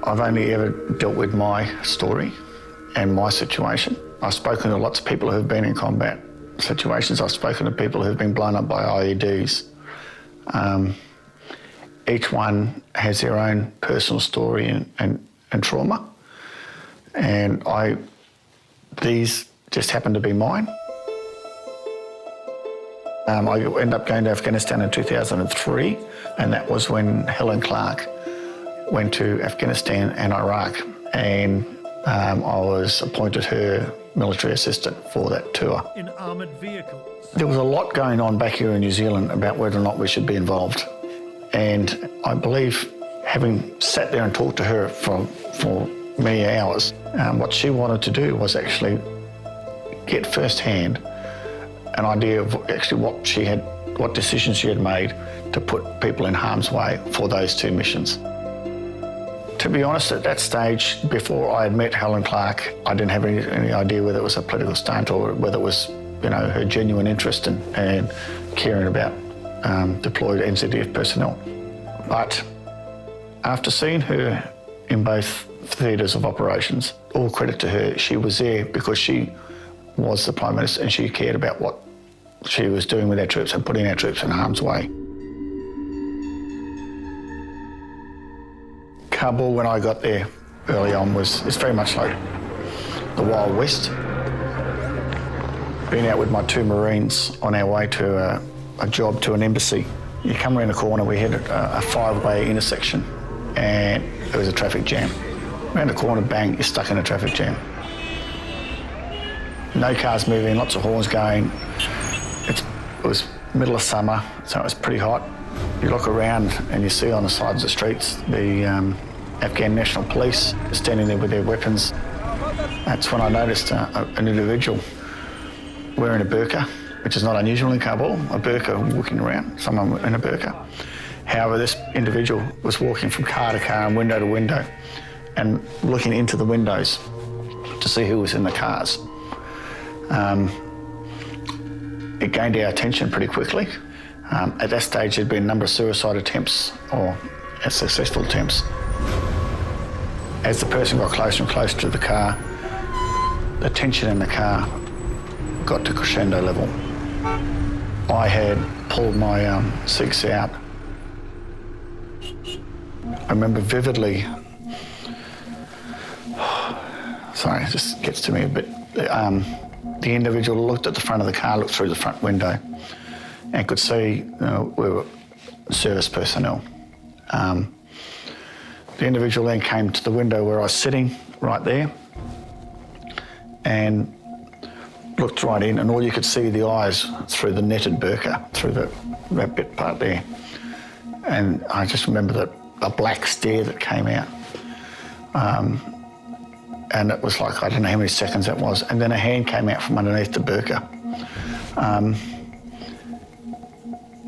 I've only ever dealt with my story and my situation. I've spoken to lots of people who have been in combat situations. I've spoken to people who have been blown up by IEDs. Each one has their own personal story and trauma, and these just happen to be mine. I ended up going to Afghanistan in 2003, and that was when Helen Clark went to Afghanistan and Iraq, and I was appointed her military assistant for that tour. In armoured vehicles. There was a lot going on back here in New Zealand about whether or not we should be involved, and I believe, having sat there and talked to her for many hours, what she wanted to do was actually get firsthand an idea of actually what decisions she had made to put people in harm's way for those two missions. To be honest, at that stage, before I had met Helen Clark, I didn't have any idea whether it was a political stunt or whether it was, her genuine interest in caring about deployed NZDF personnel. But after seeing her in both theatres of operations, all credit to her, she was there because she was the Prime Minister and she cared about what she was doing with our troops and putting our troops in harm's way. Kabul, when I got there early on, it's very much like the Wild West. Being out with my two Marines on our way to a job to an embassy, you come around the corner, we hit a five-way intersection and there was a traffic jam. Around the corner, bang, you're stuck in a traffic jam. No cars moving, lots of horns going. It was middle of summer, so it was pretty hot. You look around and you see on the sides of the streets the Afghan National Police standing there with their weapons. That's when I noticed an individual wearing a burqa, which is not unusual in Kabul, a burqa walking around, someone in a burqa. However, this individual was walking from car to car and window to window and looking into the windows to see who was in the cars. It gained our attention pretty quickly. At that stage, there'd been a number of suicide attempts or successful attempts. As the person got closer and closer to the car, the tension in the car got to crescendo level. I had pulled my SIGs out. I remember vividly, sorry, it just gets to me a bit. The individual looked at the front of the car, looked through the front window, and could see we were service personnel. The individual then came to the window where I was sitting, right there, and looked right in, and all you could see the eyes through the netted burqa, through that bit part there. And I just remember a black stare that came out. And it was like, I don't know how many seconds that was, and then a hand came out from underneath the burqa.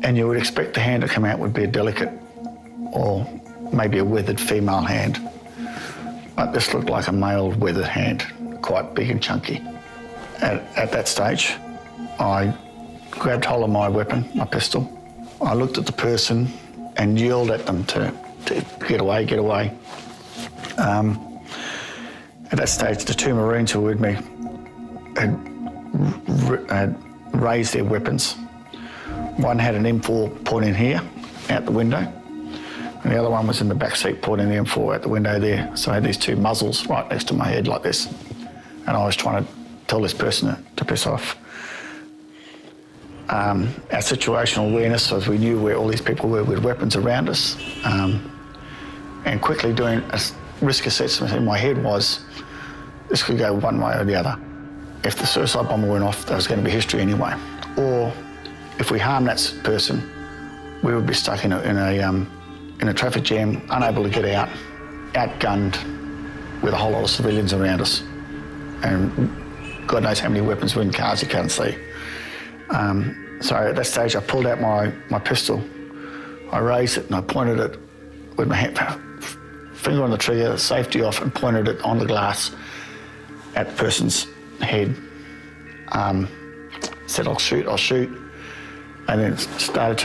And you would expect the hand to come out would be a delicate or maybe a weathered female hand. But this looked like a male weathered hand, quite big and chunky. At that stage, I grabbed hold of my weapon, my pistol. I looked at the person and yelled at them to get away, get away. At that stage, the two Marines who were with me had raised their weapons. One had an M4 pointing here, out the window, and the other one was in the back seat pointing the M4 out the window there. So I had these two muzzles right next to my head like this, and I was trying to tell this person to piss off. Our situational awareness was we knew where all these people were with weapons around us, and quickly doing a risk assessment in my head was, this could go one way or the other. If the suicide bomber went off, there was going to be history anyway. Or if we harmed that person, we would be stuck in a traffic jam, unable to get out, outgunned with a whole lot of civilians around us. And God knows how many weapons were in cars you can't see. So at that stage, I pulled out my pistol. I raised it and I pointed it with my finger on the trigger, safety off, and pointed it on the glass at the person's head. Said, I'll shoot, and then started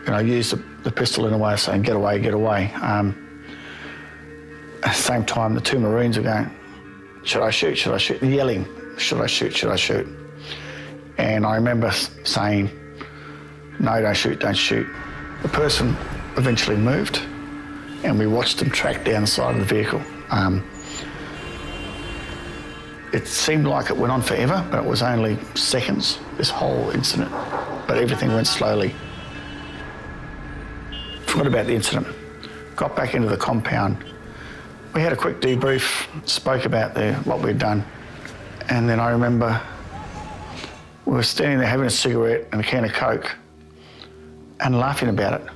to use the pistol in a way of saying, get away, get away. At the same time, the two Marines were going, should I shoot, should I shoot? And yelling, should I shoot, should I shoot? And I remember saying, no, don't shoot, don't shoot. The person eventually moved and we watched them track down the side of the vehicle. It seemed like it went on forever, but it was only seconds, this whole incident. But everything went slowly. Forgot about the incident. Got back into the compound. We had a quick debrief, spoke about what we'd done, and then I remember we were standing there having a cigarette and a can of Coke and laughing about it.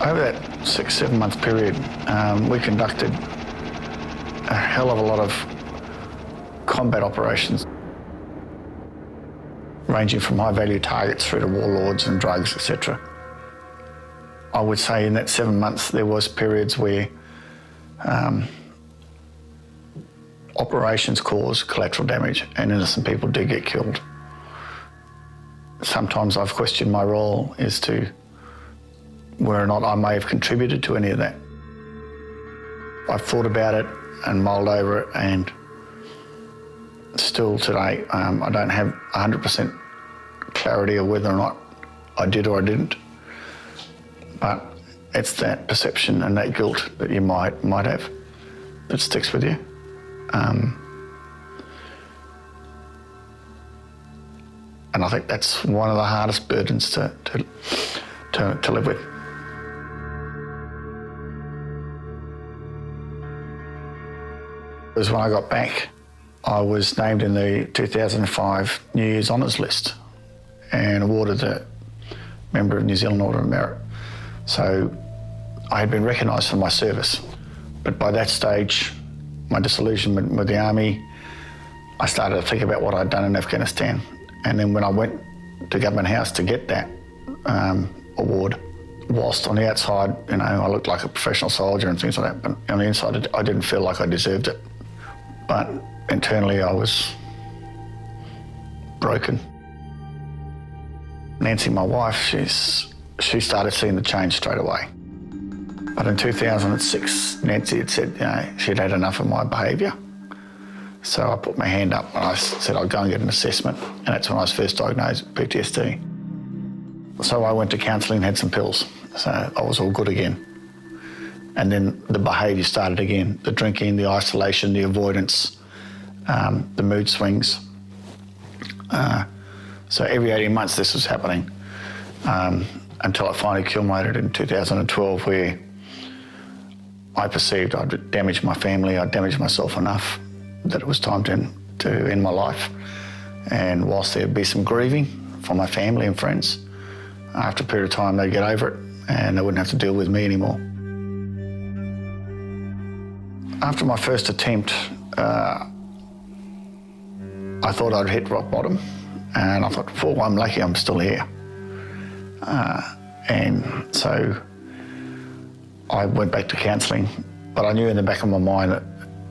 Over that 6-7 month period, we conducted a hell of a lot of combat operations, ranging from high-value targets through to warlords and drugs, etc. I would say in that 7 months there was periods where operations caused collateral damage and innocent people did get killed. Sometimes I've questioned my role as to whether or not I may have contributed to any of that. I've thought about it and mulled over it, and still today I don't have 100% clarity of whether or not I did or I didn't. But it's that perception and that guilt that you might have that sticks with you. And I think that's one of the hardest burdens to live with. It was when I got back, I was named in the 2005 New Year's Honours list and awarded a Member of New Zealand Order of Merit. So I had been recognised for my service. But by that stage, my disillusionment with the Army, I started to think about what I'd done in Afghanistan. And then when I went to Government House to get that award, whilst on the outside, you know, I looked like a professional soldier and things like that, but on the inside, I didn't feel like I deserved it. But internally, I was broken. Nancy, my wife, she started seeing the change straight away. But in 2006, Nancy had said, you know, she'd had enough of my behaviour. So I put my hand up and I said I'd go and get an assessment, and that's when I was first diagnosed with PTSD. So I went to counselling and had some pills, so I was all good again. And then the behaviour started again, the drinking, the isolation, the avoidance, the mood swings. So every 18 months this was happening until it finally culminated in 2012, where I perceived I'd damaged my family, I'd damaged myself enough that it was time to end my life. And whilst there'd be some grieving from my family and friends, after a period of time they'd get over it and they wouldn't have to deal with me anymore. After my first attempt, I thought I'd hit rock bottom, and I thought, well, I'm lucky I'm still here. And so I went back to counselling, but I knew in the back of my mind that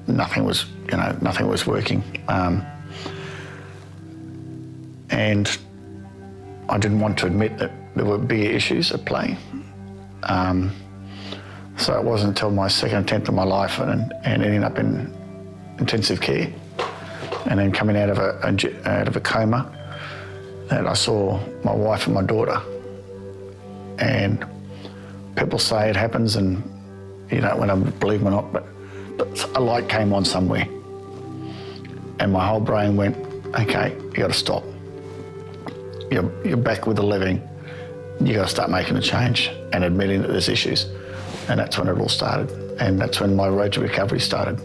nothing was working. And I didn't want to admit that there were bigger issues at play. So it wasn't until my second attempt of my life and ending up in intensive care and then coming out of a coma that I saw my wife and my daughter. And people say it happens, and you don't want to believe them or not, but a light came on somewhere. And my whole brain went, okay, you got to stop. You're back with the living. You got to start making a change and admitting that there's issues. And that's when it all started. And that's when my road to recovery started.